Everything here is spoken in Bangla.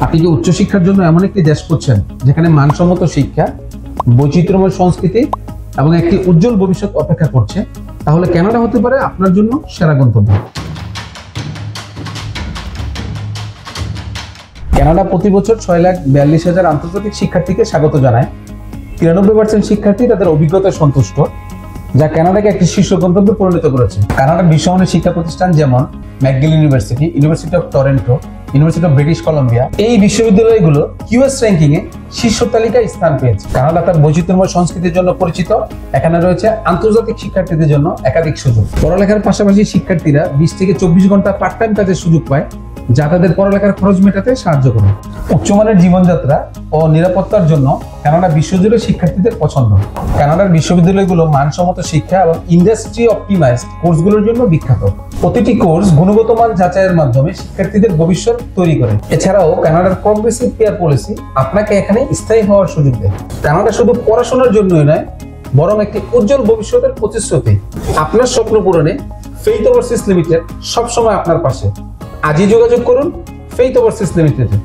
আপনি কি উচ্চশিক্ষার জন্য এমন একটি দেশ খুঁজছেন যেখানে মানসম্মত শিক্ষা, বৈচিত্র্যময় সংস্কৃতি এবং একটি উজ্জ্বল ভবিষ্যৎ অপেক্ষা করছে, তাহলে কানাডা হতে পারে আপনার জন্য সেরা গন্তব্য। কানাডা প্রতি বছর 6,42,000 আন্তর্জাতিক শিক্ষার্থীকে স্বাগত জানায়। 93% শিক্ষার্থী তাদের অভিজ্ঞতায় সন্তুষ্ট, যা কানাডাকে একটি শীর্ষ গন্তব্যে পরিণত করেছে। কানাডার বিশ্বমানের শিক্ষা প্রতিষ্ঠান যেমন McGill university, university of Toronto, university of British Columbia, এই বিশ্ববিদ্যালয়গুলো কিউএস র্যাঙ্কিং এ শীর্ষ তালিকায় স্থান পেয়েছে। কানাডা তার বৈচিত্র্যময় সংস্কৃতির জন্য পরিচিত। এখানে রয়েছে আন্তর্জাতিক শিক্ষার্থীদের জন্য একাধিক সুযোগ। পড়ালেখার পাশাপাশি শিক্ষার্থীরা 20 থেকে 24 ঘন্টা পার্ট টাইম কাজের সুযোগ পায়, যা তাদের পড়ালেখার খরচ মেটাতে সাহায্য করে। উচ্চমানের জীবনযাত্রা ও নিরাপত্তার জন্য কানাডা বিশ্বজুড়ে শিক্ষার্থীদের পছন্দ। কানাডার বিশ্ববিদ্যালয়গুলো মানসম্মত শিক্ষা এবং ইন্ডাস্ট্রি অপটিমাইজড কোর্সগুলোর জন্য বিখ্যাত। প্রতিটি কোর্স গুণগত মান যাচাইয়ের মাধ্যমে শিক্ষার্থীদের ভবিষ্যৎ তৈরি করে। এছাড়াও কানাডার প্রগ্রেসিভ পেয়ার পলিসি আপনাকে এখানে স্থায়ী হওয়ার সুযোগ দেয়। কানাডা শুধু পড়াশোনার জন্যই নয়, বরং একটি উজ্জ্বল ভবিষ্যতের প্রতিশ্রুতি। আপনার স্বপ্ন পূরণে ফেইথ ওভারসিজ লিমিটেড সবসময় আপনার পাশে। আজই যোগাযোগ করুন ফেইথ ওভারসিজ লিমিটেডে।